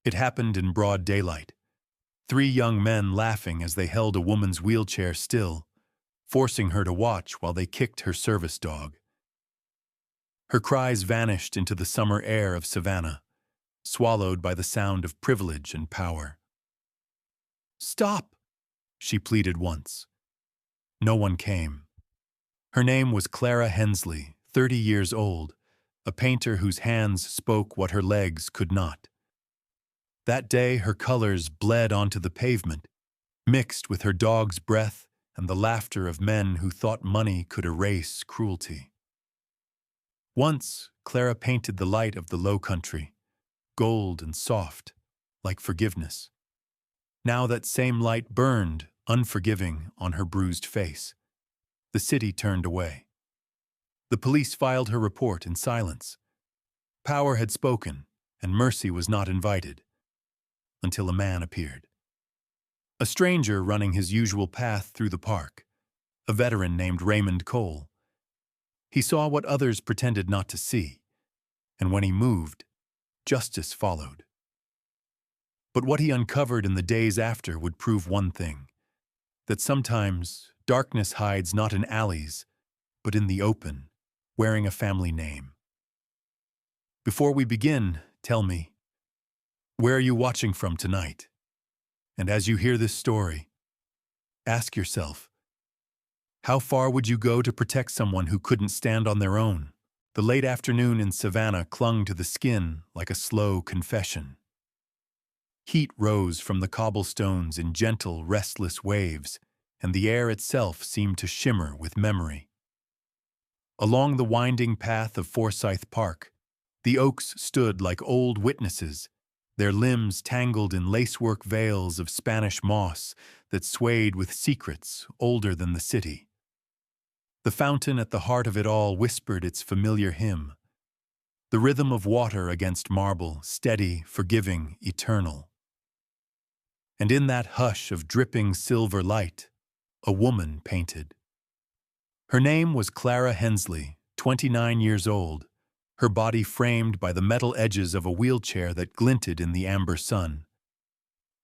It happened in broad daylight. Three young men laughing as they held a woman's wheelchair still, forcing her to watch while they kicked her service dog. Her cries vanished into the summer air of Savannah, swallowed by the sound of privilege and power. "Stop!" she pleaded once. No one came. Her name was Clara Hensley, 30 years old, a painter whose hands spoke what her legs could not. That day her colors bled onto the pavement, mixed with her dog's breath and the laughter of men who thought money could erase cruelty. Once, Clara painted the light of the low country, gold and soft, like forgiveness. Now that same light burned, unforgiving, on her bruised face. The city turned away. The police filed her report in silence. Power had spoken, and mercy was not invited, until a man appeared. A stranger running his usual path through the park, a veteran named Raymond Cole. He saw what others pretended not to see, and when he moved, justice followed. But what he uncovered in the days after would prove one thing, that sometimes darkness hides not in alleys, but in the open, wearing a family name. Before we begin, tell me, where are you watching from tonight? And as you hear this story, ask yourself, how far would you go to protect someone who couldn't stand on their own? The late afternoon in Savannah clung to the skin like a slow confession. Heat rose from the cobblestones in gentle, restless waves, and the air itself seemed to shimmer with memory. Along the winding path of Forsyth Park, the oaks stood like old witnesses, their limbs tangled in lacework veils of Spanish moss that swayed with secrets older than the city. The fountain at the heart of it all whispered its familiar hymn, the rhythm of water against marble, steady, forgiving, eternal. And in that hush of dripping silver light, a woman painted. Her name was Clara Hensley, 29 years old, her body framed by the metal edges of a wheelchair that glinted in the amber sun.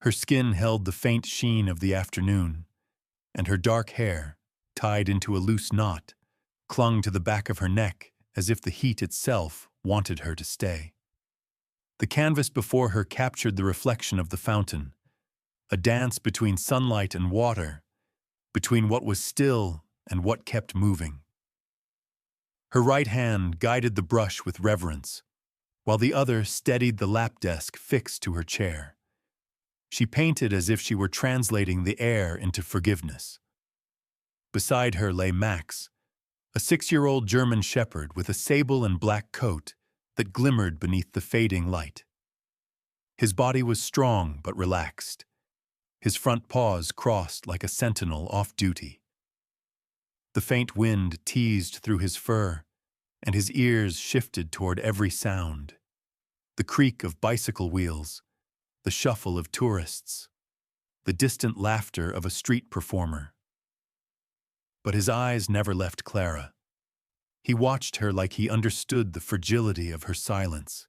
Her skin held the faint sheen of the afternoon, and her dark hair, tied into a loose knot, clung to the back of her neck as if the heat itself wanted her to stay. The canvas before her captured the reflection of the fountain, a dance between sunlight and water, between what was still and what kept moving. Her right hand guided the brush with reverence, while the other steadied the lap desk fixed to her chair. She painted as if she were translating the air into forgiveness. Beside her lay Max, a 6-year-old German shepherd with a sable and black coat that glimmered beneath the fading light. His body was strong but relaxed, his front paws crossed like a sentinel off duty. The faint wind teased through his fur, and his ears shifted toward every sound. The creak of bicycle wheels, the shuffle of tourists, the distant laughter of a street performer. But his eyes never left Clara. He watched her like he understood the fragility of her silence,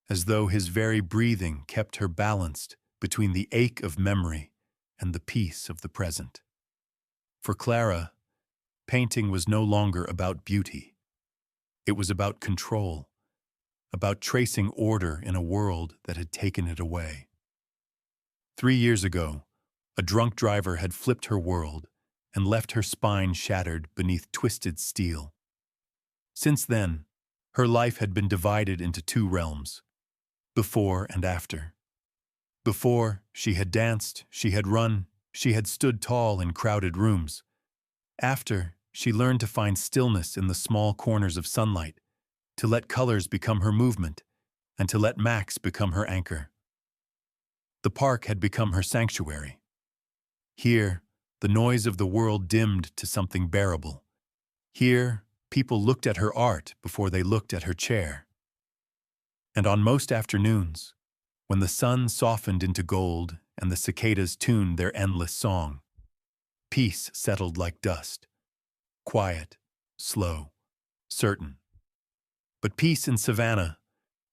as though his very breathing kept her balanced between the ache of memory and the peace of the present. For Clara, painting was no longer about beauty. It was about control, about tracing order in a world that had taken it away. 3 years ago, a drunk driver had flipped her world and left her spine shattered beneath twisted steel. Since then, her life had been divided into 2 realms, before and after. Before, she had danced, she had run, she had stood tall in crowded rooms. After, she learned to find stillness in the small corners of sunlight, to let colors become her movement, and to let Max become her anchor. The park had become her sanctuary. Here, the noise of the world dimmed to something bearable. Here, people looked at her art before they looked at her chair. And on most afternoons, when the sun softened into gold and the cicadas tuned their endless song, peace settled like dust, quiet, slow, certain. But peace in Savannah,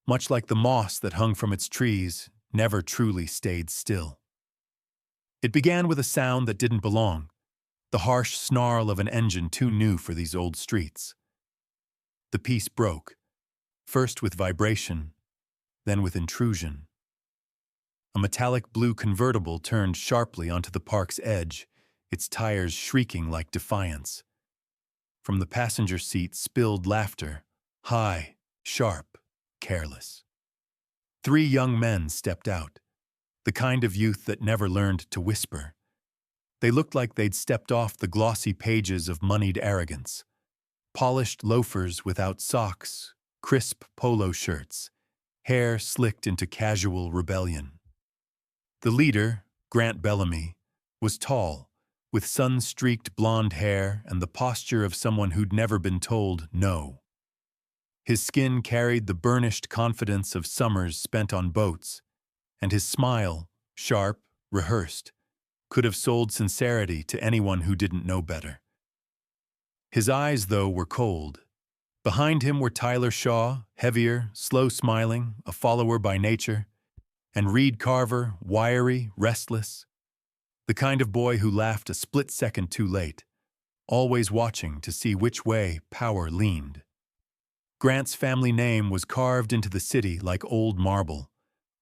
much like the moss that hung from its trees, never truly stayed still. It began with a sound that didn't belong, the harsh snarl of an engine too new for these old streets. The peace broke, first with vibration, then with intrusion. A metallic blue convertible turned sharply onto the park's edge, its tires shrieking like defiance. From the passenger seat spilled laughter, high, sharp, careless. 3 young men stepped out, the kind of youth that never learned to whisper. They looked like they'd stepped off the glossy pages of moneyed arrogance. Polished loafers without socks, crisp polo shirts, hair slicked into casual rebellion. The leader, Grant Bellamy, was tall, with sun-streaked blonde hair and the posture of someone who'd never been told no. His skin carried the burnished confidence of summers spent on boats, and his smile, sharp, rehearsed, could have sold sincerity to anyone who didn't know better. His eyes, though, were cold. Behind him were Tyler Shaw, heavier, slow-smiling, a follower by nature, and Reed Carver, wiry, restless, the kind of boy who laughed a split second too late, always watching to see which way power leaned. Grant's family name was carved into the city like old marble,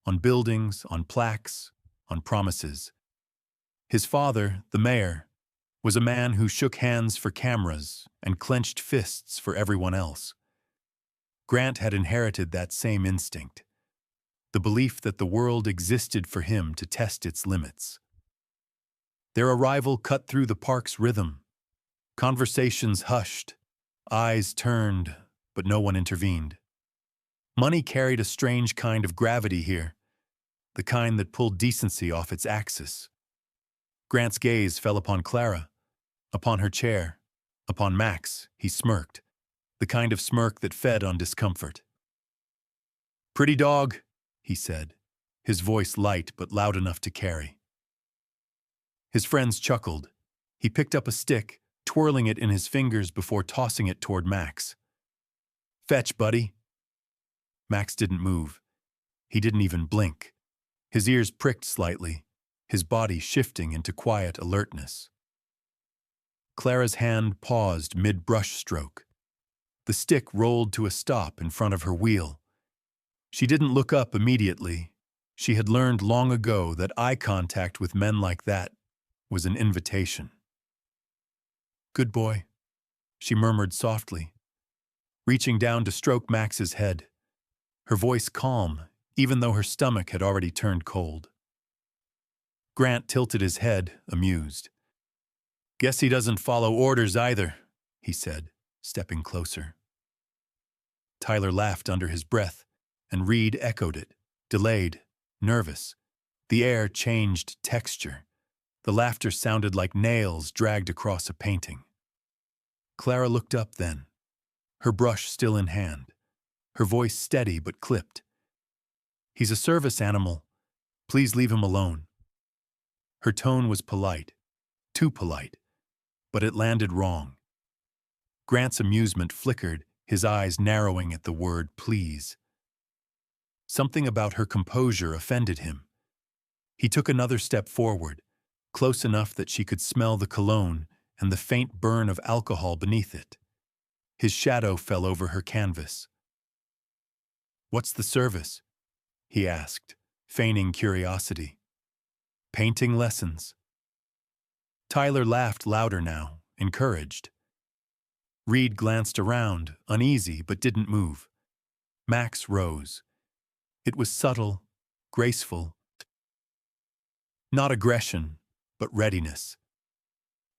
on buildings, on plaques, on promises. His father, the mayor, was a man who shook hands for cameras and clenched fists for everyone else. Grant had inherited that same instinct, the belief that the world existed for him to test its limits. Their arrival cut through the park's rhythm. Conversations hushed, eyes turned, but no one intervened. Money carried a strange kind of gravity here, the kind that pulled decency off its axis. Grant's gaze fell upon Clara, upon her chair, upon Max. He smirked, the kind of smirk that fed on discomfort. "Pretty dog," he said, his voice light but loud enough to carry. His friends chuckled. He picked up a stick, twirling it in his fingers before tossing it toward Max. "Fetch, buddy." Max didn't move. He didn't even blink. His ears pricked slightly, his body shifting into quiet alertness. Clara's hand paused mid-brush stroke. The stick rolled to a stop in front of her wheel. She didn't look up immediately. She had learned long ago that eye contact with men like that was an invitation. "Good boy," she murmured softly, reaching down to stroke Max's head, her voice calm, even though her stomach had already turned cold. Grant tilted his head, amused. "Guess he doesn't follow orders either," he said, stepping closer. Tyler laughed under his breath, and Reed echoed it, delayed, nervous. The air changed texture. The laughter sounded like nails dragged across a painting. Clara looked up then, her brush still in hand, her voice steady but clipped. "He's a service animal. Please leave him alone." Her tone was polite, too polite, but it landed wrong. Grant's amusement flickered, his eyes narrowing at the word please. Something about her composure offended him. He took another step forward, close enough that she could smell the cologne and the faint burn of alcohol beneath it. His shadow fell over her canvas. "What's the service?" he asked, feigning curiosity. "Painting lessons." Tyler laughed louder now, encouraged. Reed glanced around, uneasy but didn't move. Max rose. It was subtle, graceful. Not aggression, but readiness.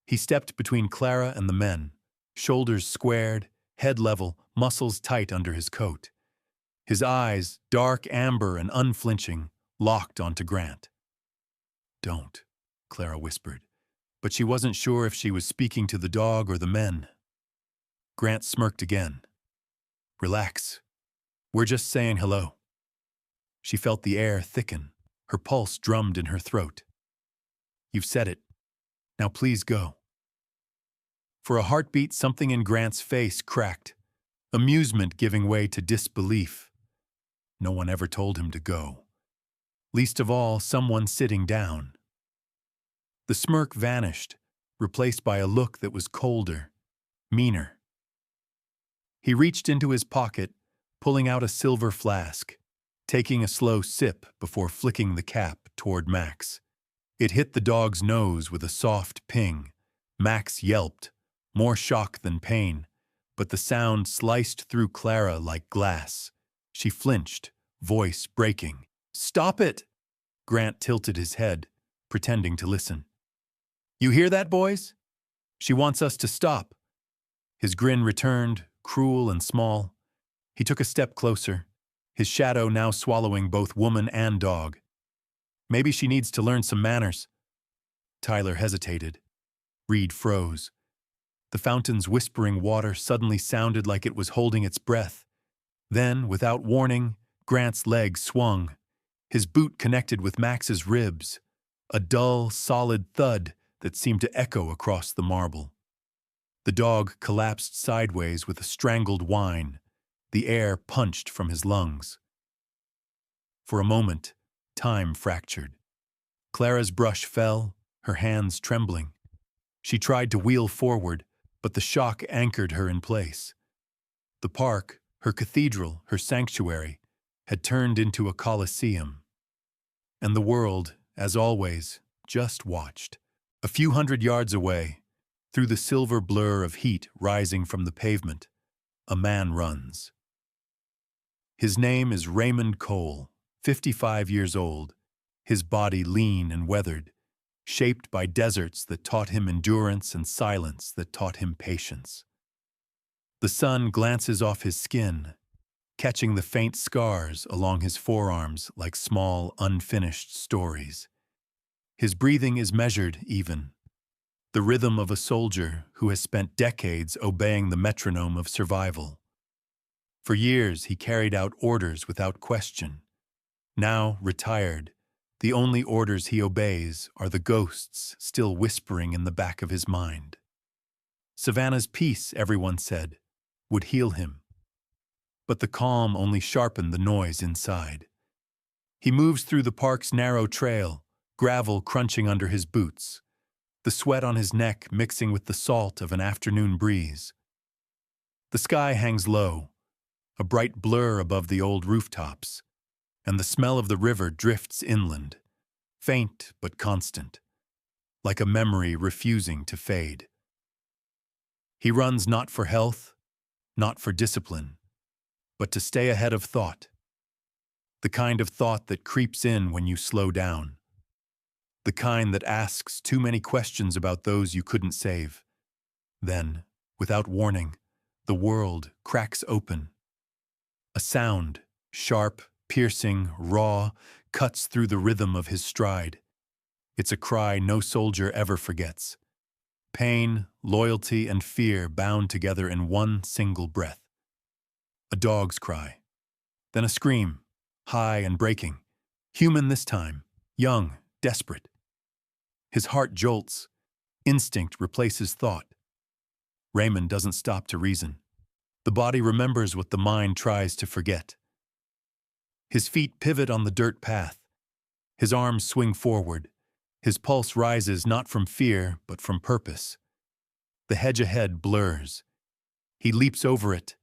He stepped between Clara and the men, shoulders squared, head level, muscles tight under his coat. His eyes, dark amber and unflinching, locked onto Grant. "Don't," Clara whispered, but she wasn't sure if she was speaking to the dog or the men. Grant smirked again. "Relax. We're just saying hello." She felt the air thicken. Her pulse drummed in her throat. "You've said it. Now please go." For a heartbeat, something in Grant's face cracked, amusement giving way to disbelief. No one ever told him to go. least of all someone sitting down. The smirk vanished, replaced by a look that was colder, meaner. He reached into his pocket, pulling out a silver flask, taking a slow sip before flicking the cap toward Max. It hit the dog's nose with a soft ping. Max yelped, more shock than pain, but the sound sliced through Clara like glass. She flinched, voice breaking. "Stop it!" Grant tilted his head, pretending to listen. "You hear that, boys? She wants us to stop." His grin returned, cruel and small. He took a step closer, his shadow now swallowing both woman and dog. "Maybe she needs to learn some manners." Tyler hesitated. Reed froze. The fountain's whispering water suddenly sounded like it was holding its breath. Then, without warning, Grant's leg swung. His boot connected with Max's ribs, a dull, solid thud that seemed to echo across the marble. The dog collapsed sideways with a strangled whine, the air punched from his lungs. For a moment, time fractured. Clara's brush fell, her hands trembling. She tried to wheel forward, but the shock anchored her in place. The park, her cathedral, her sanctuary, had turned into a coliseum. And the world, as always, just watched. A few hundred yards away, through the silver blur of heat rising from the pavement, a man runs. His name is Raymond Cole, 55 years old, his body lean and weathered, shaped by deserts that taught him endurance and silence that taught him patience. The sun glances off his skin, catching the faint scars along his forearms like small, unfinished stories. His breathing is measured, even, the rhythm of a soldier who has spent decades obeying the metronome of survival. For years, he carried out orders without question. Now, retired, the only orders he obeys are the ghosts still whispering in the back of his mind. Savannah's peace, everyone said, would heal him. But the calm only sharpened the noise inside. He moves through the park's narrow trail, gravel crunching under his boots, the sweat on his neck mixing with the salt of an afternoon breeze. The sky hangs low, a bright blur above the old rooftops, and the smell of the river drifts inland, faint but constant, like a memory refusing to fade. He runs not for health, not for discipline, but to stay ahead of thought, the kind of thought that creeps in when you slow down, the kind that asks too many questions about those you couldn't save. Then, without warning, the world cracks open. A sound, sharp, piercing, raw, cuts through the rhythm of his stride. It's a cry no soldier ever forgets. Pain, loyalty, and fear bound together in one single breath. A dog's cry. Then a scream, high and breaking. Human this time, young, desperate. His heart jolts. Instinct replaces thought. Raymond doesn't stop to reason. The body remembers what the mind tries to forget. His feet pivot on the dirt path. His arms swing forward. His pulse rises not from fear, but from purpose. The hedge ahead blurs. He leaps over it,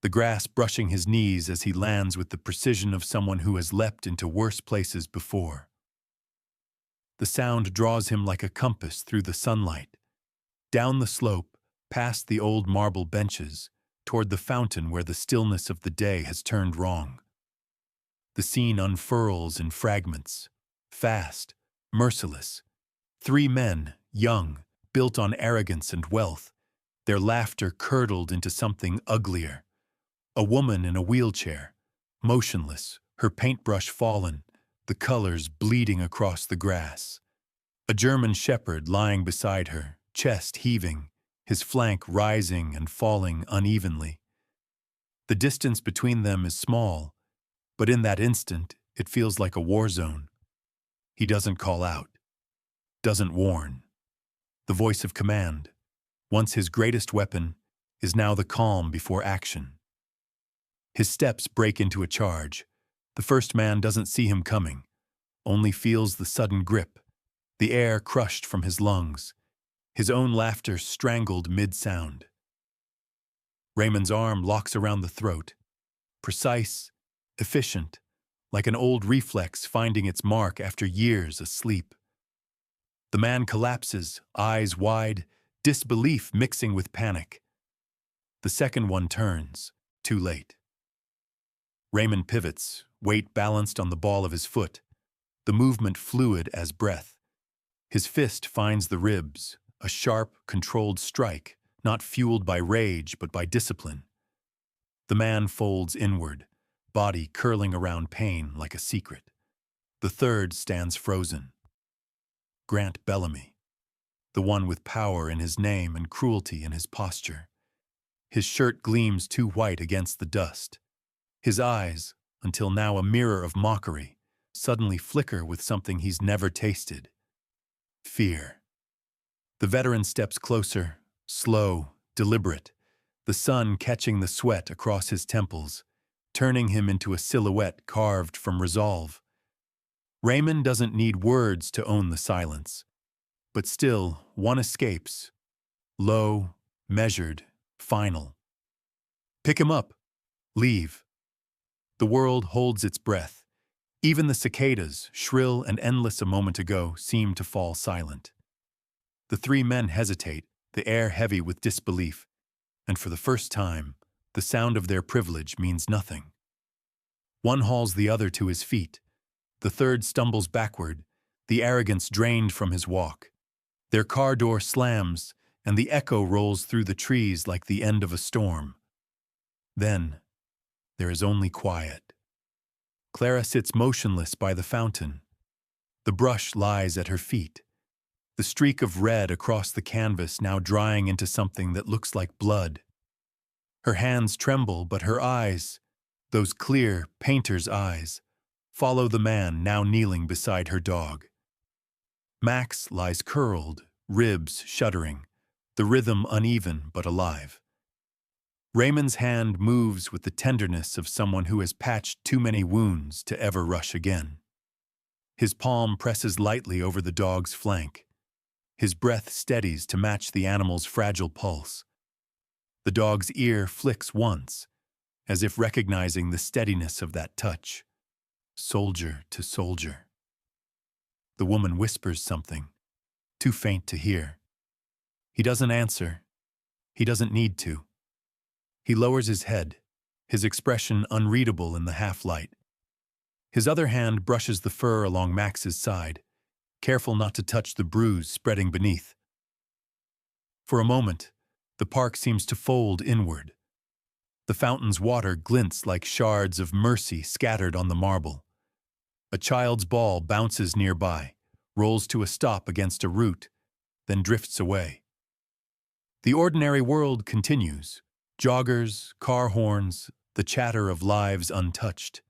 the grass brushing his knees as he lands with the precision of someone who has leapt into worse places before. The sound draws him like a compass through the sunlight, down the slope, past the old marble benches, toward the fountain where the stillness of the day has turned wrong. The scene unfurls in fragments, fast, merciless. 3 men, young, built on arrogance and wealth, their laughter curdled into something uglier. A woman in a wheelchair, motionless, her paintbrush fallen, the colors bleeding across the grass. A German shepherd lying beside her, chest heaving, his flank rising and falling unevenly. The distance between them is small, but in that instant, it feels like a war zone. He doesn't call out, doesn't warn. The voice of command, once his greatest weapon, is now the calm before action. His steps break into a charge. The first man doesn't see him coming. only feels the sudden grip, the air crushed from his lungs, his own laughter strangled mid-sound. Raymond's arm locks around the throat, precise, efficient, like an old reflex finding its mark after years asleep. The man collapses, eyes wide, disbelief mixing with panic. The second one turns, too late. Raymond pivots, weight balanced on the ball of his foot, the movement fluid as breath. His fist finds the ribs, a sharp, controlled strike, not fueled by rage but by discipline. The man folds inward, body curling around pain like a secret. The third stands frozen. Grant Bellamy, the one with power in his name and cruelty in his posture. His shirt gleams too white against the dust. His eyes, until now a mirror of mockery, suddenly flicker with something he's never tasted. Fear. The veteran steps closer, slow, deliberate, the sun catching the sweat across his temples, turning him into a silhouette carved from resolve. Raymond doesn't need words to own the silence, but still one escapes, low, measured, final. Pick him up. Leave. The world holds its breath. Even the cicadas, shrill and endless a moment ago, seem to fall silent. The three men hesitate, the air heavy with disbelief, and for the first time, the sound of their privilege means nothing. One hauls the other to his feet. The third stumbles backward, the arrogance drained from his walk. Their car door slams, and the echo rolls through the trees like the end of a storm. Then, there is only quiet. Clara sits motionless by the fountain. The brush lies at her feet. The streak of red across the canvas now drying into something that looks like blood. Her hands tremble, but her eyes, those clear painter's eyes, follow the man now kneeling beside her dog. Max lies curled, ribs shuddering, the rhythm uneven but alive. Raymond's hand moves with the tenderness of someone who has patched too many wounds to ever rush again. His palm presses lightly over the dog's flank. His breath steadies to match the animal's fragile pulse. The dog's ear flicks once, as if recognizing the steadiness of that touch. Soldier to soldier. The woman whispers something, too faint to hear. He doesn't answer. He doesn't need to. He lowers his head, his expression unreadable in the half-light. His other hand brushes the fur along Max's side, careful not to touch the bruise spreading beneath. For a moment, the park seems to fold inward. The fountain's water glints like shards of mercy scattered on the marble. A child's ball bounces nearby, rolls to a stop against a root, then drifts away. The ordinary world continues. Joggers, car horns, the chatter of lives untouched.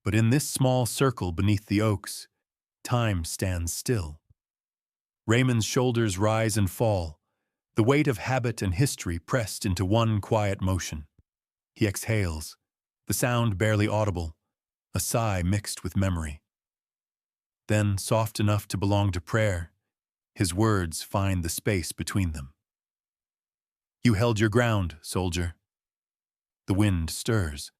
But in this small circle beneath the oaks, time stands still. Raymond's shoulders rise and fall, the weight of habit and history pressed into one quiet motion. He exhales, the sound barely audible, a sigh mixed with memory. Then, soft enough to belong to prayer, his words find the space between them. You held your ground, soldier. The wind stirs.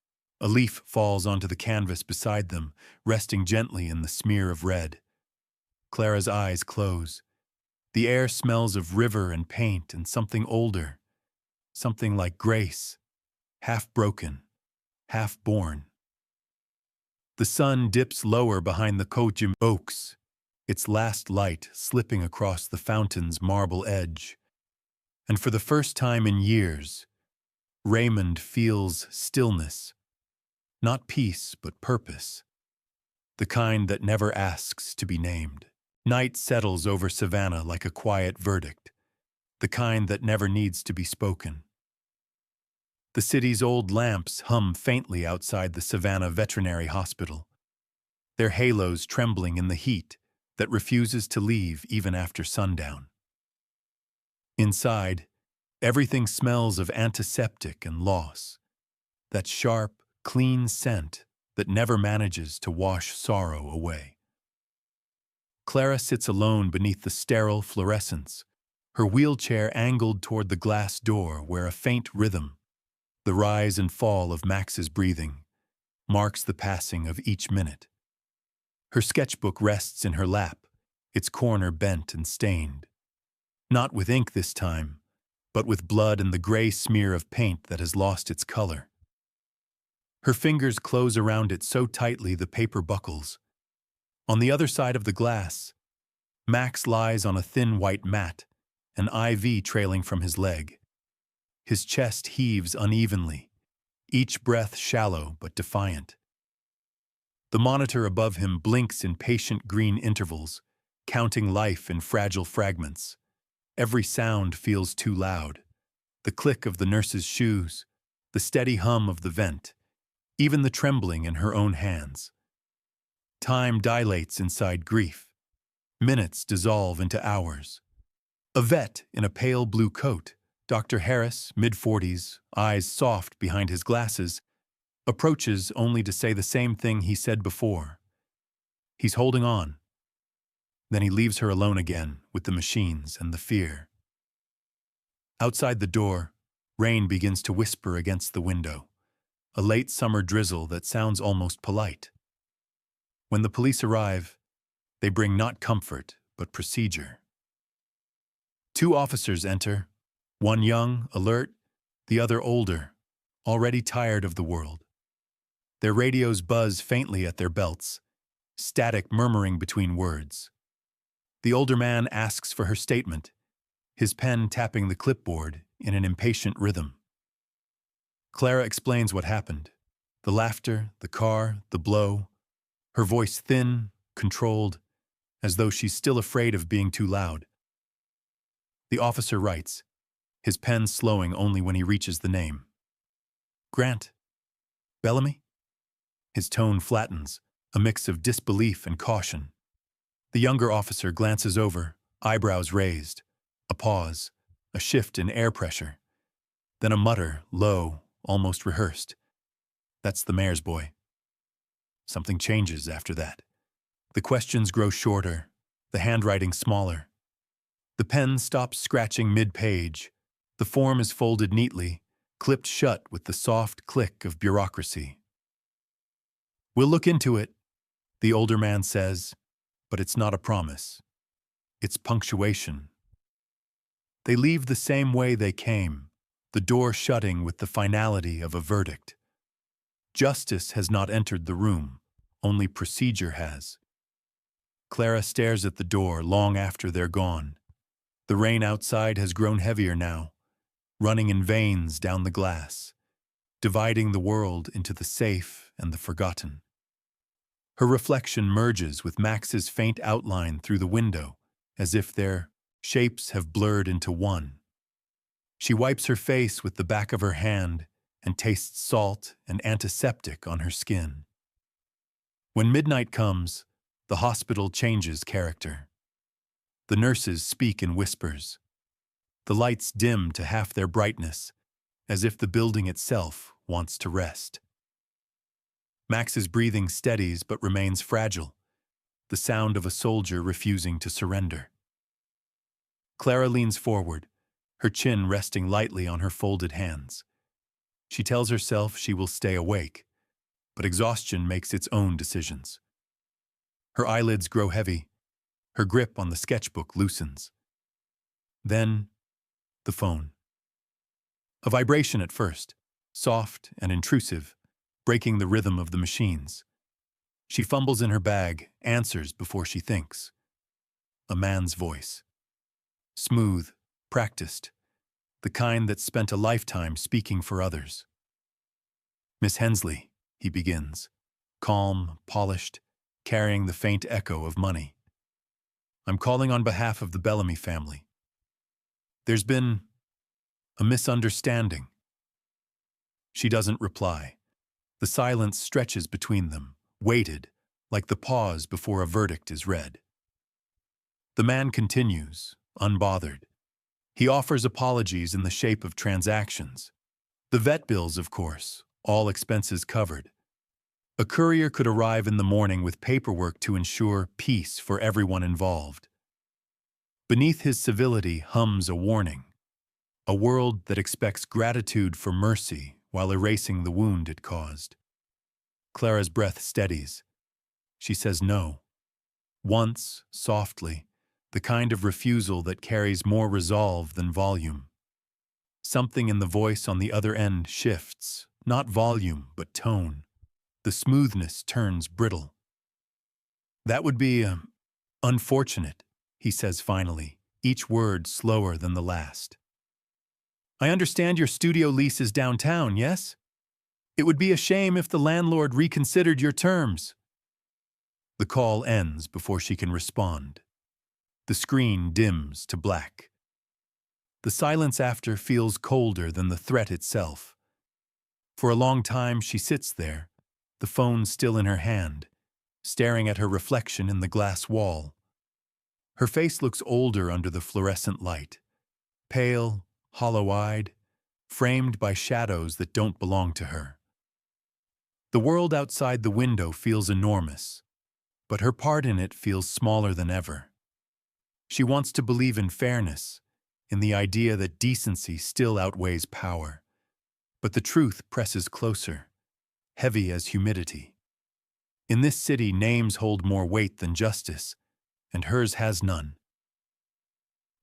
A leaf falls onto the canvas beside them, resting gently in the smear of red. Clara's eyes close. The air smells of river and paint and something older, something like grace, half broken, half born. The sun dips lower behind the Kojim oaks, its last light slipping across the fountain's marble edge. And for the first time in years, Raymond feels stillness, not peace but purpose, the kind that never asks to be named. Night settles over Savannah like a quiet verdict, the kind that never needs to be spoken. The city's old lamps hum faintly outside the Savannah Veterinary Hospital, their halos trembling in the heat that refuses to leave even after sundown. Inside, everything smells of antiseptic and loss, that sharp, clean scent that never manages to wash sorrow away. Clara sits alone beneath the sterile fluorescence, her wheelchair angled toward the glass door where a faint rhythm, the rise and fall of Max's breathing, marks the passing of each minute. Her sketchbook rests in her lap, its corner bent and stained. Not with ink this time, but with blood and the gray smear of paint that has lost its color. Her fingers close around it so tightly the paper buckles. On the other side of the glass, Max lies on a thin white mat, an IV trailing from his leg. His chest heaves unevenly, each breath shallow but defiant. The monitor above him blinks in patient green intervals, counting life in fragile fragments. Every sound feels too loud. The click of the nurse's shoes, the steady hum of the vent, even the trembling in her own hands. Time dilates inside grief. Minutes dissolve into hours. A vet in a pale blue coat, Dr. Harris, mid-40s, eyes soft behind his glasses, approaches only to say the same thing he said before. He's holding on. Then he leaves her alone again with the machines and the fear. Outside the door, rain begins to whisper against the window, a late summer drizzle that sounds almost polite. When the police arrive, they bring not comfort, but procedure. 2 officers enter, one young, alert, the other older, already tired of the world. Their radios buzz faintly at their belts, static murmuring between words. The older man asks for her statement, his pen tapping the clipboard in an impatient rhythm. Clara explains what happened, the laughter, the car, the blow, her voice thin, controlled, as though she's still afraid of being too loud. The officer writes, his pen slowing only when he reaches the name. Grant. Bellamy? His tone flattens, a mix of disbelief and caution. The younger officer glances over, eyebrows raised. A pause, a shift in air pressure. Then a mutter, low, almost rehearsed. That's the mayor's boy. Something changes after that. The questions grow shorter, the handwriting smaller. The pen stops scratching mid-page. The form is folded neatly, clipped shut with the soft click of bureaucracy. We'll look into it, the older man says, but it's not a promise. It's punctuation. They leave the same way they came, the door shutting with the finality of a verdict. Justice has not entered the room, only procedure has. Clara stares at the door long after they're gone. The rain outside has grown heavier now, running in veins down the glass, dividing the world into the safe and the forgotten. Her reflection merges with Max's faint outline through the window, as if their shapes have blurred into one. She wipes her face with the back of her hand and tastes salt and antiseptic on her skin. When midnight comes, the hospital changes character. The nurses speak in whispers. The lights dim to half their brightness, as if the building itself wants to rest. Max's breathing steadies but remains fragile, the sound of a soldier refusing to surrender. Clara leans forward, her chin resting lightly on her folded hands. She tells herself she will stay awake, but exhaustion makes its own decisions. Her eyelids grow heavy, her grip on the sketchbook loosens. Then, the phone. A vibration at first, soft and intrusive, breaking the rhythm of the machines. She fumbles in her bag, answers before she thinks. A man's voice. Smooth, practiced, the kind that spent a lifetime speaking for others. Miss Hensley, he begins, calm, polished, carrying the faint echo of money. I'm calling on behalf of the Bellamy family. There's been a misunderstanding. She doesn't reply. The silence stretches between them, weighted, like the pause before a verdict is read. The man continues, unbothered. He offers apologies in the shape of transactions. The vet bills, of course, all expenses covered. A courier could arrive in the morning with paperwork to ensure peace for everyone involved. Beneath his civility hums a warning, a world that expects gratitude for mercy while erasing the wound it caused. Clara's breath steadies. She says no. Once, softly, the kind of refusal that carries more resolve than volume. Something in the voice on the other end shifts, not volume, but tone. The smoothness turns brittle. That would be, unfortunate, he says finally, each word slower than the last. I understand your studio lease is downtown, yes? It would be a shame if the landlord reconsidered your terms. The call ends before she can respond. The screen dims to black. The silence after feels colder than the threat itself. For a long time she sits there, the phone still in her hand, staring at her reflection in the glass wall. Her face looks older under the fluorescent light, pale, hollow-eyed, framed by shadows that don't belong to her. The world outside the window feels enormous, but her part in it feels smaller than ever. She wants to believe in fairness, in the idea that decency still outweighs power. But the truth presses closer, heavy as humidity. In this city, names hold more weight than justice, and hers has none.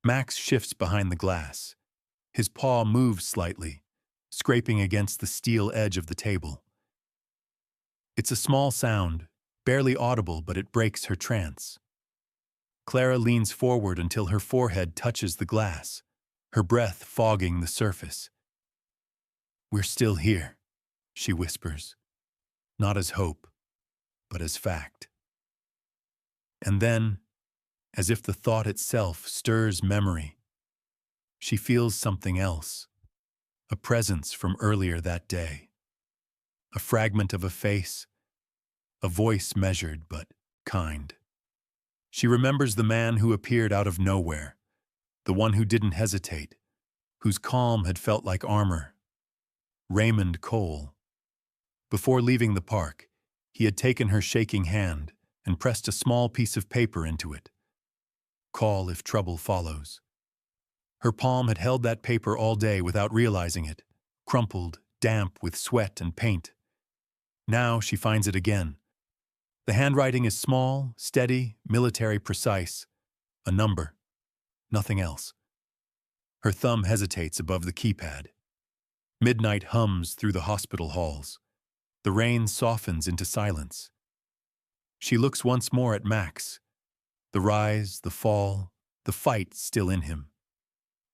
Max shifts behind the glass. His paw moves slightly, scraping against the steel edge of the table. It's a small sound, barely audible, but it breaks her trance. Clara leans forward until her forehead touches the glass, her breath fogging the surface. We're still here, she whispers, not as hope, but as fact. And then, as if the thought itself stirs memory, she feels something else, a presence from earlier that day, a fragment of a face, a voice measured but kind. She remembers the man who appeared out of nowhere, the one who didn't hesitate, whose calm had felt like armor. Raymond Cole. Before leaving the park, he had taken her shaking hand and pressed a small piece of paper into it. Call if trouble follows. Her palm had held that paper all day without realizing it, crumpled, damp with sweat and paint. Now she finds it again. The handwriting is small, steady, military precise. A number. Nothing else. Her thumb hesitates above the keypad. Midnight hums through the hospital halls. The rain softens into silence. She looks once more at Max. The rise, the fall, the fight still in him.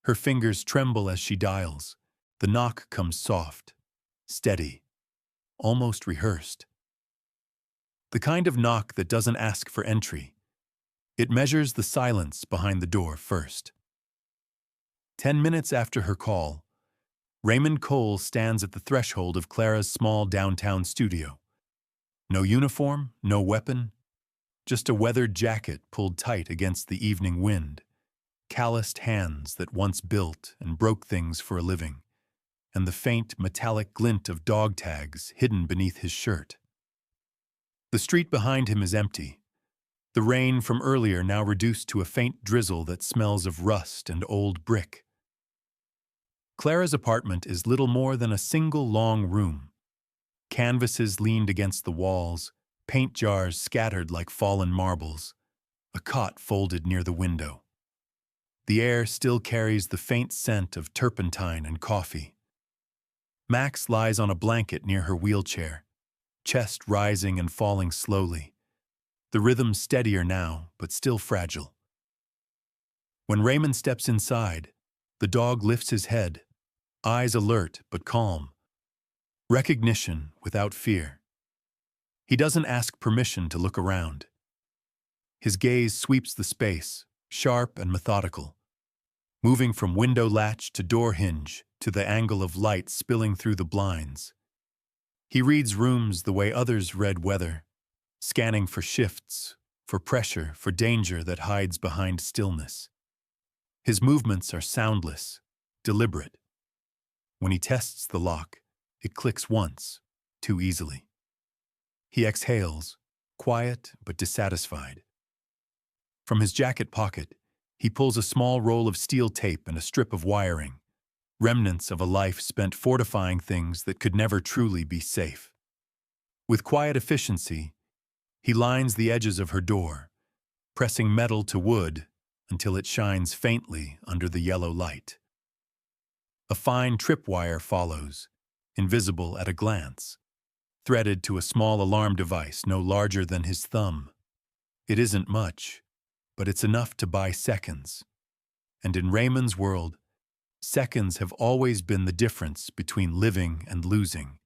Her fingers tremble as she dials. The knock comes soft, steady, almost rehearsed. The kind of knock that doesn't ask for entry. It measures the silence behind the door first. 10 minutes after her call, Raymond Cole stands at the threshold of Clara's small downtown studio. No uniform, no weapon, just a weathered jacket pulled tight against the evening wind, calloused hands that once built and broke things for a living, and the faint metallic glint of dog tags hidden beneath his shirt. The street behind him is empty, the rain from earlier now reduced to a faint drizzle that smells of rust and old brick. Clara's apartment is little more than a single long room. Canvases leaned against the walls, paint jars scattered like fallen marbles, a cot folded near the window. The air still carries the faint scent of turpentine and coffee. Max lies on a blanket near her wheelchair, chest rising and falling slowly. The rhythm steadier now, but still fragile. When Raymond steps inside, the dog lifts his head, eyes alert but calm. Recognition without fear. He doesn't ask permission to look around. His gaze sweeps the space, sharp and methodical, moving from window latch to door hinge to the angle of light spilling through the blinds. He reads rooms the way others read weather, scanning for shifts, for pressure, for danger that hides behind stillness. His movements are soundless, deliberate. When he tests the lock, it clicks once, too easily. He exhales, quiet but dissatisfied. From his jacket pocket, he pulls a small roll of steel tape and a strip of wiring, remnants of a life spent fortifying things that could never truly be safe. With quiet efficiency, he lines the edges of her door, pressing metal to wood until it shines faintly under the yellow light. A fine tripwire follows, invisible at a glance, threaded to a small alarm device no larger than his thumb. It isn't much, but it's enough to buy seconds. And in Raymond's world, seconds have always been the difference between living and losing.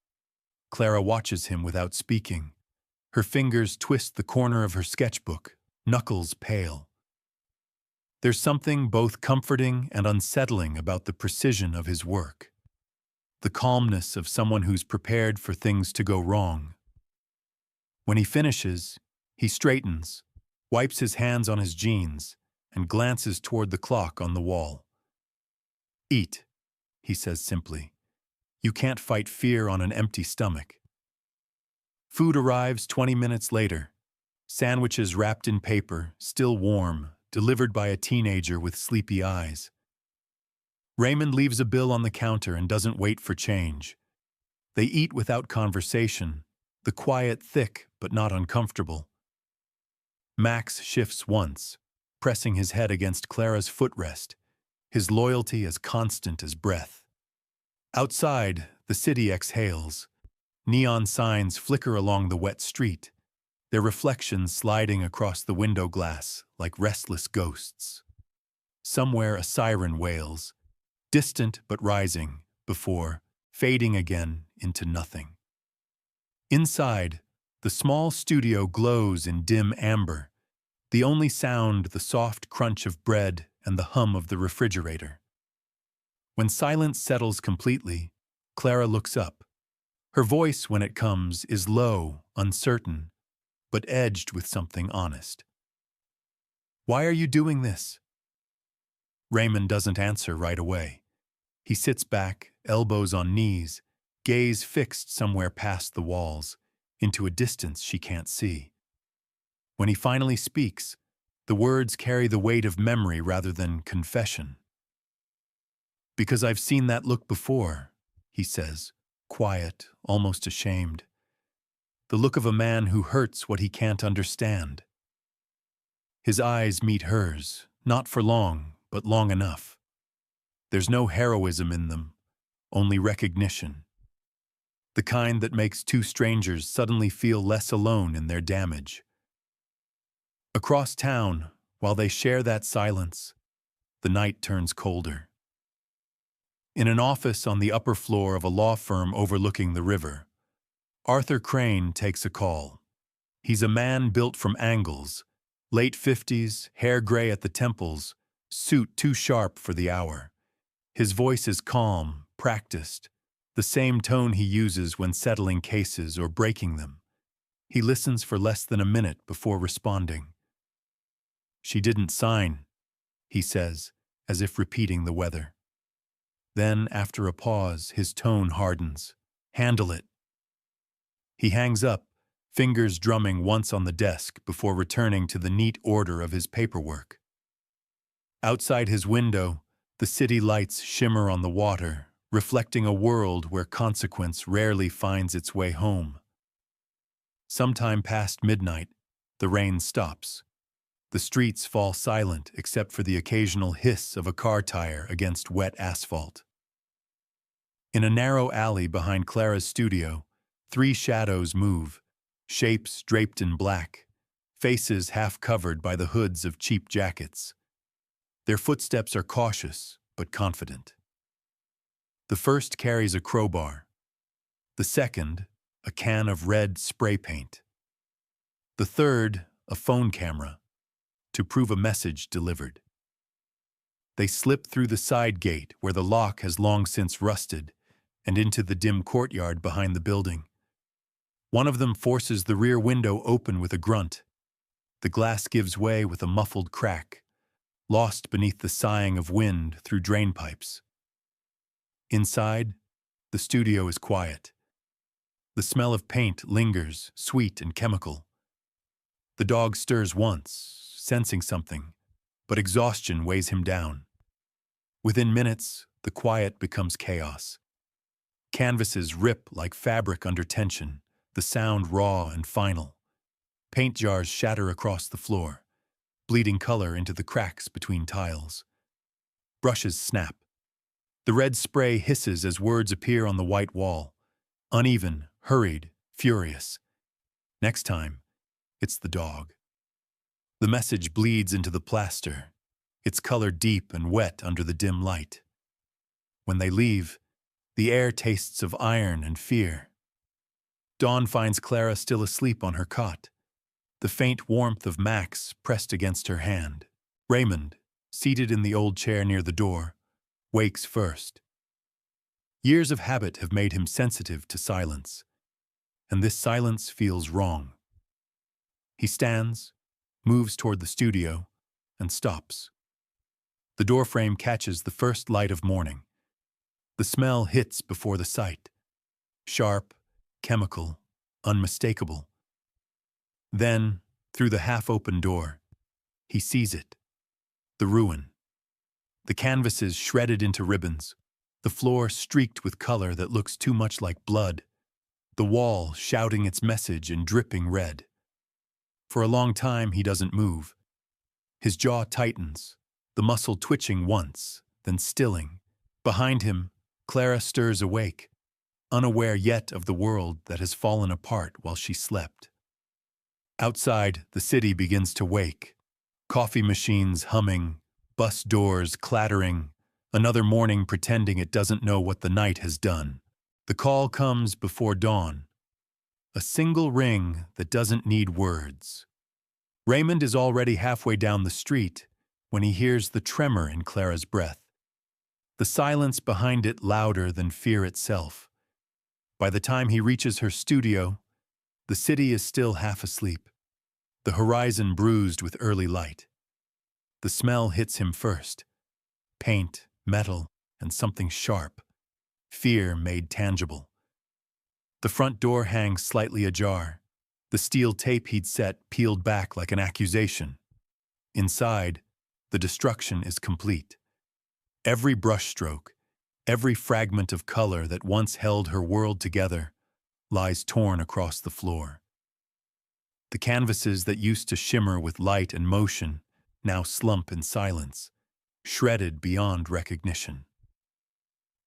Clara watches him without speaking. Her fingers twist the corner of her sketchbook, knuckles pale. There's something both comforting and unsettling about the precision of his work, the calmness of someone who's prepared for things to go wrong. When he finishes, he straightens, wipes his hands on his jeans, and glances toward the clock on the wall. "Eat," he says simply. "You can't fight fear on an empty stomach." Food arrives 20 minutes later. Sandwiches wrapped in paper, still warm, delivered by a teenager with sleepy eyes. Raymond leaves a bill on the counter and doesn't wait for change. They eat without conversation, the quiet thick but not uncomfortable. Max shifts once, pressing his head against Clara's footrest, his loyalty as constant as breath. Outside, the city exhales. Neon signs flicker along the wet street, their reflections sliding across the window glass like restless ghosts. Somewhere a siren wails, distant but rising, before fading again into nothing. Inside, the small studio glows in dim amber, the only sound the soft crunch of bread and the hum of the refrigerator. When silence settles completely, Clara looks up. Her voice, when it comes, is low, uncertain, but edged with something honest. "Why are you doing this?" Raymond doesn't answer right away. He sits back, elbows on knees, gaze fixed somewhere past the walls, into a distance she can't see. When he finally speaks, the words carry the weight of memory rather than confession. "Because I've seen that look before," he says, quiet, almost ashamed. The look of a man who hurts what he can't understand. His eyes meet hers, not for long, but long enough. There's no heroism in them, only recognition. The kind that makes two strangers suddenly feel less alone in their damage. Across town, while they share that silence, the night turns colder. In an office on the upper floor of a law firm overlooking the river, Arthur Crane takes a call. He's a man built from angles, late 50s, hair gray at the temples, suit too sharp for the hour. His voice is calm, practiced, the same tone he uses when settling cases or breaking them. He listens for less than a minute before responding. "She didn't sign," he says, as if repeating the weather. Then, after a pause, his tone hardens. "Handle it." He hangs up, fingers drumming once on the desk before returning to the neat order of his paperwork. Outside his window, the city lights shimmer on the water, reflecting a world where consequence rarely finds its way home. Sometime past midnight, the rain stops. The streets fall silent except for the occasional hiss of a car tire against wet asphalt. In a narrow alley behind Clara's studio, 3 shadows move, shapes draped in black, faces half covered by the hoods of cheap jackets. Their footsteps are cautious but confident. The first carries a crowbar. The second, a can of red spray paint. The third, a phone camera, to prove a message delivered. They slip through the side gate where the lock has long since rusted and into the dim courtyard behind the building. One of them forces the rear window open with a grunt. The glass gives way with a muffled crack, lost beneath the sighing of wind through drain pipes. Inside, the studio is quiet. The smell of paint lingers, sweet and chemical. The dog stirs once, sensing something, but exhaustion weighs him down. Within minutes, the quiet becomes chaos. Canvases rip like fabric under tension, the sound raw and final. Paint jars shatter across the floor, bleeding color into the cracks between tiles. Brushes snap. The red spray hisses as words appear on the white wall. Uneven, hurried, furious. Next time, it's the dog. The message bleeds into the plaster, its color deep and wet under the dim light. When they leave, the air tastes of iron and fear. Dawn finds Clara still asleep on her cot, the faint warmth of Max pressed against her hand. Raymond, seated in the old chair near the door, wakes first. Years of habit have made him sensitive to silence, and this silence feels wrong. He stands, moves toward the studio, and stops. The doorframe catches the first light of morning. The smell hits before the sight. Sharp, chemical, unmistakable. Then, through the half-open door, he sees it. The ruin. The canvases shredded into ribbons. The floor streaked with color that looks too much like blood. The wall shouting its message in dripping red. For a long time, he doesn't move. His jaw tightens, the muscle twitching once, then stilling. Behind him, Clara stirs awake, unaware yet of the world that has fallen apart while she slept. Outside, the city begins to wake. Coffee machines humming, bus doors clattering, another morning pretending it doesn't know what the night has done. The call comes before dawn. A single ring that doesn't need words. Raymond is already halfway down the street when he hears the tremor in Clara's breath. The silence behind it louder than fear itself. By the time he reaches her studio, the city is still half asleep, the horizon bruised with early light. The smell hits him first. Paint, metal, and something sharp. Fear made tangible. The front door hangs slightly ajar. The steel tape he'd set peeled back like an accusation. Inside, the destruction is complete. Every brushstroke, every fragment of color that once held her world together, lies torn across the floor. The canvases that used to shimmer with light and motion now slump in silence, shredded beyond recognition.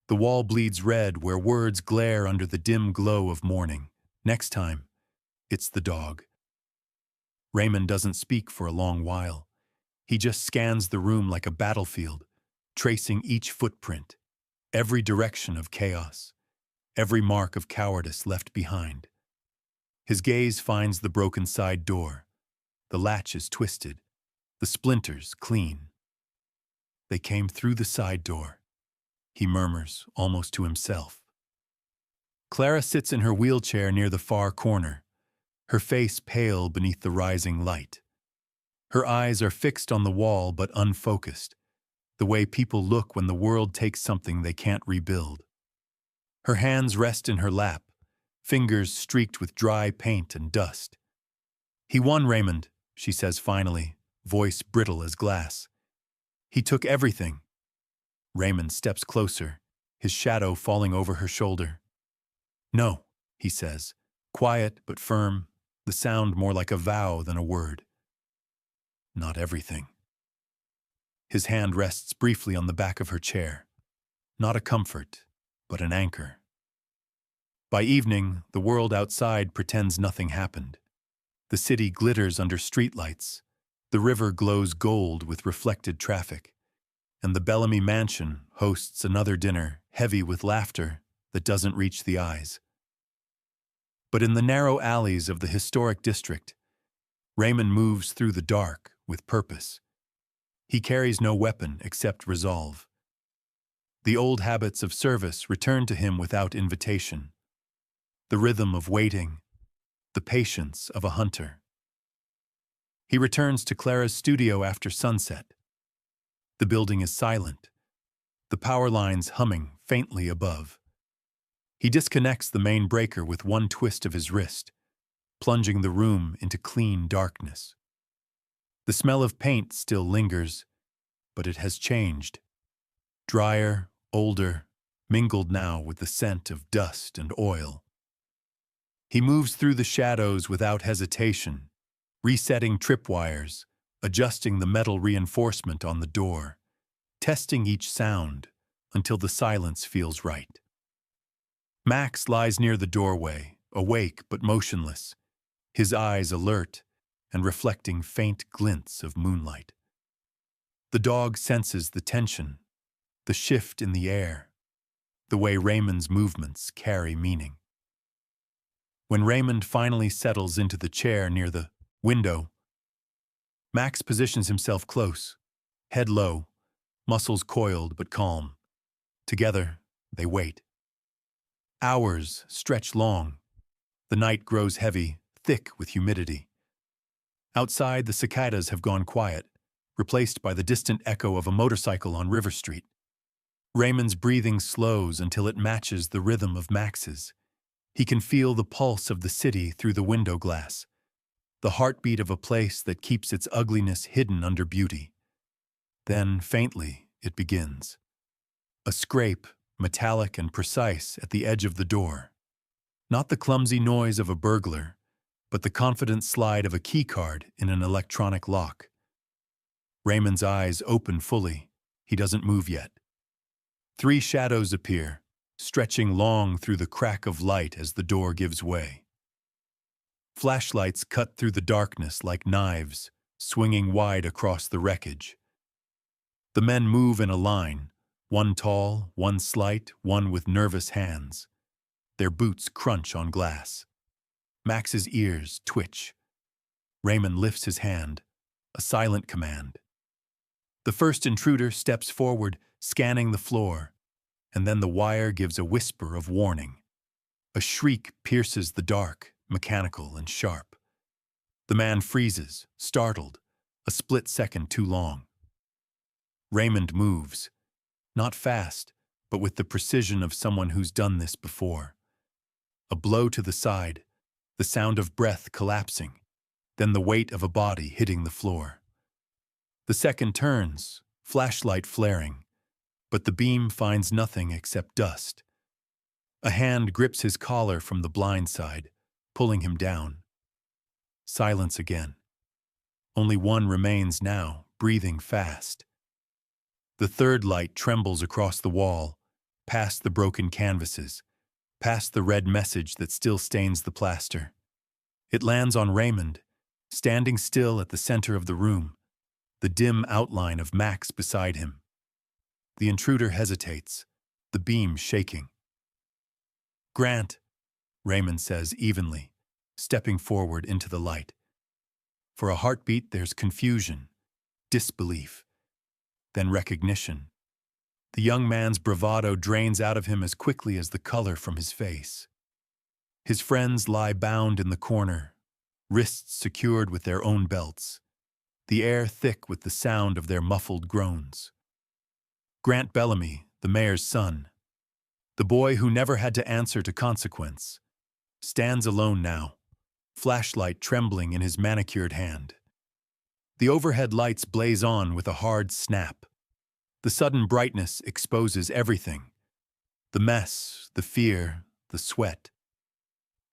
The wall bleeds red where words glare under the dim glow of morning. Next time, it's the dog. Raymond doesn't speak for a long while. He just scans the room like a battlefield, tracing each footprint, every direction of chaos, every mark of cowardice left behind. His gaze finds the broken side door. The latch is twisted, the splinters clean. They came through the side door, he murmurs, almost to himself. Clara sits in her wheelchair near the far corner, her face pale beneath the rising light. Her eyes are fixed on the wall but unfocused, the way people look when the world takes something they can't rebuild. Her hands rest in her lap, fingers streaked with dry paint and dust. "He won, Raymond," she says finally, voice brittle as glass. "He took everything." Raymond steps closer, his shadow falling over her shoulder. "No," he says, quiet but firm, the sound more like a vow than a word. "Not everything." His hand rests briefly on the back of her chair. Not a comfort, but an anchor. By evening, the world outside pretends nothing happened. The city glitters under streetlights, the river glows gold with reflected traffic, and the Bellamy mansion hosts another dinner heavy with laughter that doesn't reach the eyes. But in the narrow alleys of the historic district, Raymond moves through the dark with purpose. He carries no weapon except resolve. The old habits of service return to him without invitation. The rhythm of waiting, the patience of a hunter. He returns to Clara's studio after sunset. The building is silent, the power lines humming faintly above. He disconnects the main breaker with one twist of his wrist, plunging the room into clean darkness. The smell of paint still lingers, but it has changed. Drier, older, mingled now with the scent of dust and oil. He moves through the shadows without hesitation, resetting tripwires, adjusting the metal reinforcement on the door, testing each sound until the silence feels right. Max lies near the doorway, awake but motionless, his eyes alert and reflecting faint glints of moonlight. The dog senses the tension, the shift in the air, the way Raymond's movements carry meaning. When Raymond finally settles into the chair near the window, Max positions himself close, head low, muscles coiled but calm. Together, they wait. Hours stretch long. The night grows heavy, thick with humidity. Outside, the cicadas have gone quiet, replaced by the distant echo of a motorcycle on River Street. Raymond's breathing slows until it matches the rhythm of Max's. He can feel the pulse of the city through the window glass, the heartbeat of a place that keeps its ugliness hidden under beauty. Then, faintly, it begins. A scrape, metallic and precise, at the edge of the door. Not the clumsy noise of a burglar, but the confident slide of a keycard in an electronic lock. Raymond's eyes open fully. He doesn't move yet. 3 shadows appear, stretching long through the crack of light as the door gives way. Flashlights cut through the darkness like knives, swinging wide across the wreckage. The men move in a line, one tall, one slight, one with nervous hands. Their boots crunch on glass. Max's ears twitch. Raymond lifts his hand, a silent command. The first intruder steps forward, scanning the floor, and then the wire gives a whisper of warning. A shriek pierces the dark, mechanical and sharp. The man freezes, startled, a split second too long. Raymond moves, not fast, but with the precision of someone who's done this before. A blow to the side, the sound of breath collapsing, then the weight of a body hitting the floor. The second turns, flashlight flaring, but the beam finds nothing except dust. A hand grips his collar from the blind side, pulling him down. Silence again. Only one remains now, breathing fast. The third light trembles across the wall, past the broken canvases, past the red message that still stains the plaster. It lands on Raymond, standing still at the center of the room, the dim outline of Max beside him. The intruder hesitates, the beam shaking. "Grant," Raymond says evenly, stepping forward into the light. For a heartbeat, there's confusion, disbelief, then recognition. The young man's bravado drains out of him as quickly as the color from his face. His friends lie bound in the corner, wrists secured with their own belts, the air thick with the sound of their muffled groans. Grant Bellamy, the mayor's son, the boy who never had to answer to consequence, stands alone now, flashlight trembling in his manicured hand. The overhead lights blaze on with a hard snap. The sudden brightness exposes everything. The mess, the fear, the sweat.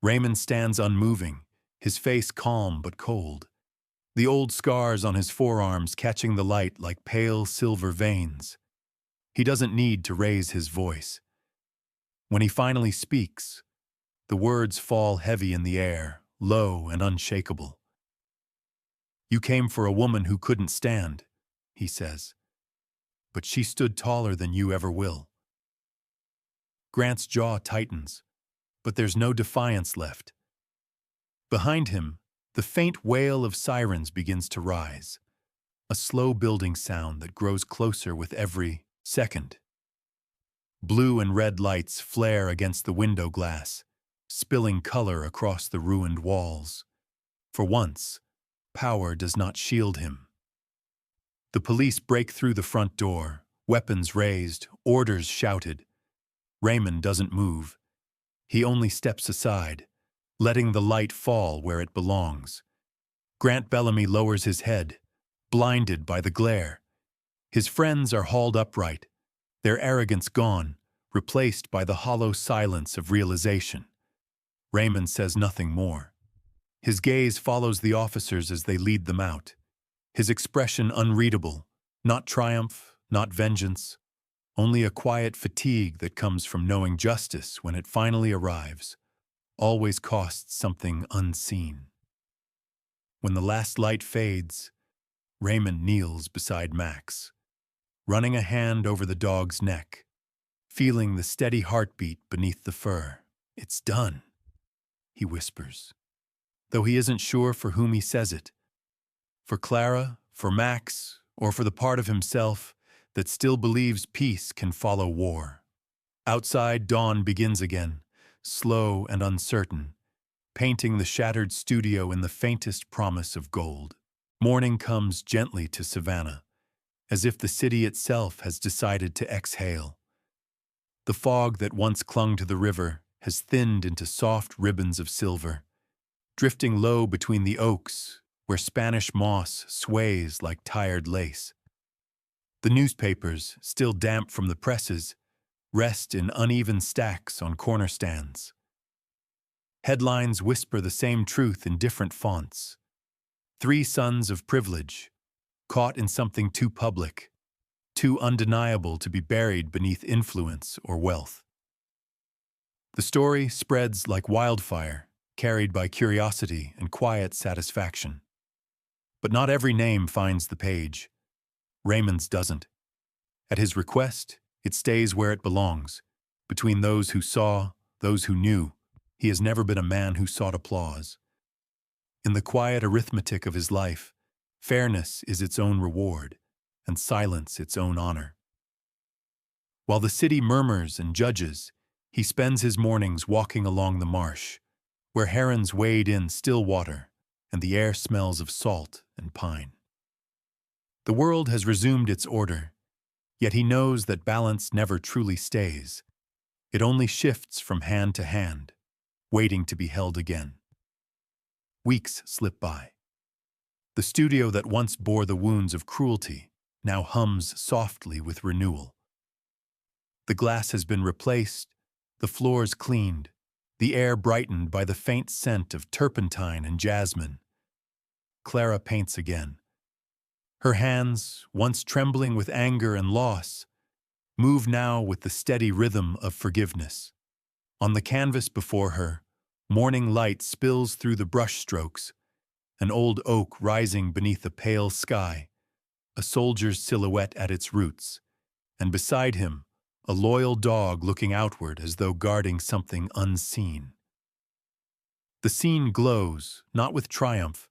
Raymond stands unmoving, his face calm but cold. The old scars on his forearms catching the light like pale silver veins. He doesn't need to raise his voice. When he finally speaks, the words fall heavy in the air, low and unshakable. "You came for a woman who couldn't stand," he says. "But she stood taller than you ever will." Grant's jaw tightens, but there's no defiance left. Behind him, the faint wail of sirens begins to rise, a slow-building sound that grows closer with every second. Blue and red lights flare against the window glass, spilling color across the ruined walls. For once, power does not shield him. The police break through the front door, weapons raised, orders shouted. Raymond doesn't move. He only steps aside, letting the light fall where it belongs. Grant Bellamy lowers his head, blinded by the glare. His friends are hauled upright, their arrogance gone, replaced by the hollow silence of realization. Raymond says nothing more. His gaze follows the officers as they lead them out. His expression unreadable, not triumph, not vengeance, only a quiet fatigue that comes from knowing justice, when it finally arrives, always costs something unseen. When the last light fades, Raymond kneels beside Max, running a hand over the dog's neck, feeling the steady heartbeat beneath the fur. "It's done," he whispers, though he isn't sure for whom he says it. For Clara, for Max, or for the part of himself that still believes peace can follow war. Outside, dawn begins again, slow and uncertain, painting the shattered studio in the faintest promise of gold. Morning comes gently to Savannah, as if the city itself has decided to exhale. The fog that once clung to the river has thinned into soft ribbons of silver, drifting low between the oaks where Spanish moss sways like tired lace. The newspapers, still damp from the presses, rest in uneven stacks on corner stands. Headlines whisper the same truth in different fonts. 3 sons of privilege, caught in something too public, too undeniable to be buried beneath influence or wealth. The story spreads like wildfire, carried by curiosity and quiet satisfaction. But not every name finds the page. Raymond's doesn't. At his request, it stays where it belongs, between those who saw, those who knew. He has never been a man who sought applause. In the quiet arithmetic of his life, fairness is its own reward, and silence its own honor. While the city murmurs and judges, he spends his mornings walking along the marsh, where herons wade in still water, and the air smells of salt and pine. The world has resumed its order, yet he knows that balance never truly stays. It only shifts from hand to hand, waiting to be held again. Weeks slip by. The studio that once bore the wounds of cruelty now hums softly with renewal. The glass has been replaced, the floors cleaned, the air brightened by the faint scent of turpentine and jasmine. Clara paints again. Her hands, once trembling with anger and loss, move now with the steady rhythm of forgiveness. On the canvas before her, morning light spills through the brushstrokes, an old oak rising beneath a pale sky, a soldier's silhouette at its roots, and beside him, a loyal dog looking outward as though guarding something unseen. The scene glows, not with triumph,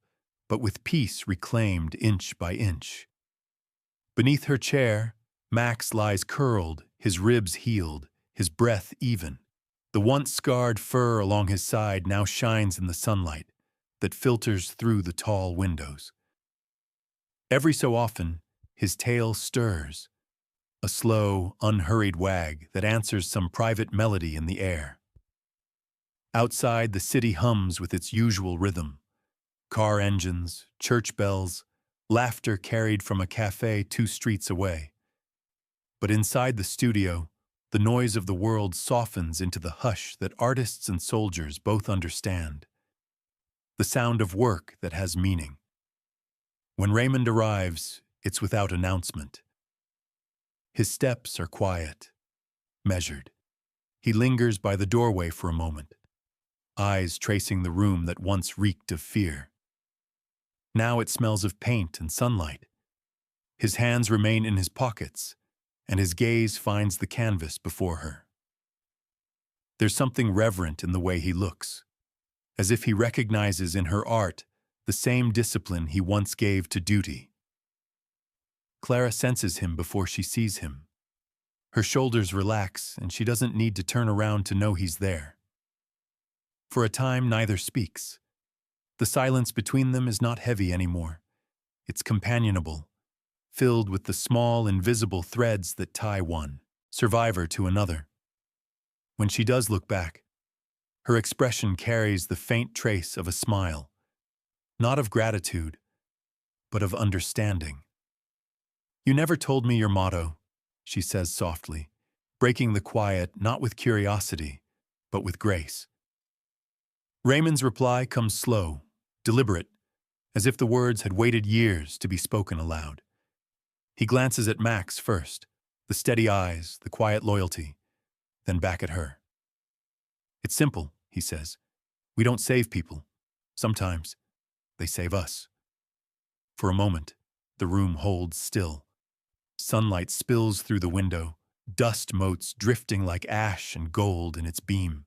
but with peace reclaimed inch by inch. Beneath her chair, Max lies curled, his ribs healed, his breath even. The once scarred fur along his side now shines in the sunlight that filters through the tall windows. Every so often, his tail stirs, a slow, unhurried wag that answers some private melody in the air. Outside, the city hums with its usual rhythm. Car engines, church bells, laughter carried from a cafe 2 streets away. But inside the studio, the noise of the world softens into the hush that artists and soldiers both understand. The sound of work that has meaning. When Raymond arrives, it's without announcement. His steps are quiet, measured. He lingers by the doorway for a moment, eyes tracing the room that once reeked of fear. Now it smells of paint and sunlight. His hands remain in his pockets, and his gaze finds the canvas before her. There's something reverent in the way he looks, as if he recognizes in her art the same discipline he once gave to duty. Clara senses him before she sees him. Her shoulders relax, and she doesn't need to turn around to know he's there. For a time, neither speaks. The silence between them is not heavy anymore. It's companionable, filled with the small, invisible threads that tie one survivor to another. When she does look back, Her expression carries the faint trace of a smile, not of gratitude, but of understanding. "You never told me your motto," she says softly, breaking the quiet not with curiosity, but with grace. Raymond's reply comes slow, deliberate, as if the words had waited years to be spoken aloud. He glances at Max first, the steady eyes, the quiet loyalty, then back at her. "It's simple," he says. "We don't save people. Sometimes they save us." For a moment, the room holds still. Sunlight spills through the window, dust motes drifting like ash and gold in its beam.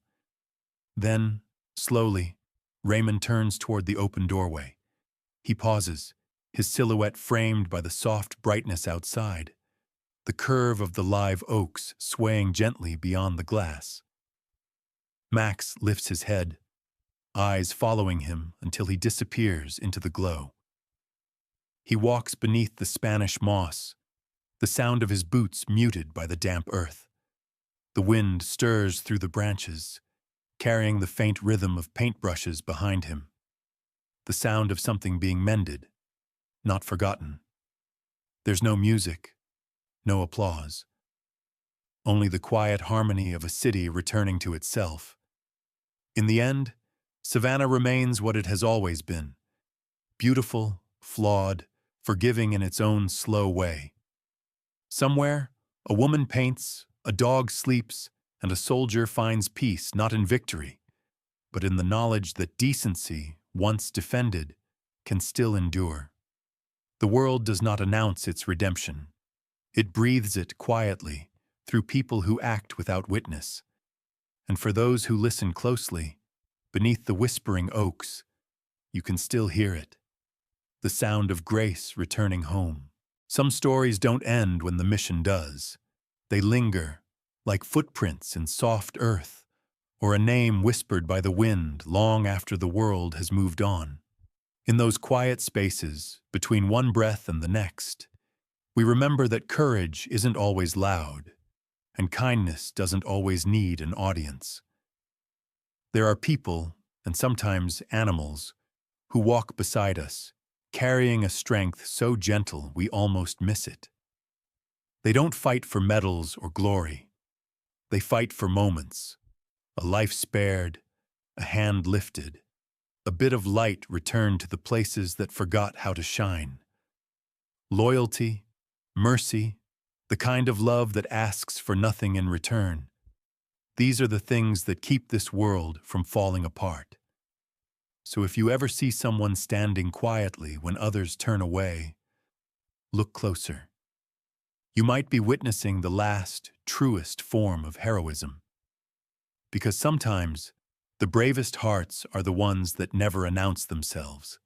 Then, slowly, Raymond turns toward the open doorway. He pauses, his silhouette framed by the soft brightness outside, the curve of the live oaks swaying gently beyond the glass. Max lifts his head, eyes following him until he disappears into the glow. He walks beneath the Spanish moss, the sound of his boots muted by the damp earth. The wind stirs through the branches, carrying the faint rhythm of paintbrushes behind him. The sound of something being mended, not forgotten. There's no music, no applause. Only the quiet harmony of a city returning to itself. In the end, Savannah remains what it has always been. Beautiful, flawed, forgiving in its own slow way. Somewhere, a woman paints, a dog sleeps, and a soldier finds peace not in victory, but in the knowledge that decency, once defended, can still endure. The world does not announce its redemption. It breathes it quietly through people who act without witness. And for those who listen closely, beneath the whispering oaks, you can still hear it. The sound of grace returning home. Some stories don't end when the mission does. They linger, like footprints in soft earth, or a name whispered by the wind long after the world has moved on. In those quiet spaces, between one breath and the next, we remember that courage isn't always loud, and kindness doesn't always need an audience. There are people, and sometimes animals, who walk beside us, carrying a strength so gentle we almost miss it. They don't fight for medals or glory. They fight for moments, a life spared, a hand lifted, a bit of light returned to the places that forgot how to shine. Loyalty, mercy, the kind of love that asks for nothing in return. These are the things that keep this world from falling apart. So if you ever see someone standing quietly when others turn away, look closer. You might be witnessing the last, truest form of heroism. Because sometimes, the bravest hearts are the ones that never announce themselves.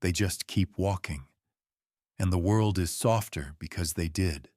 They just keep walking. And the world is softer because they did.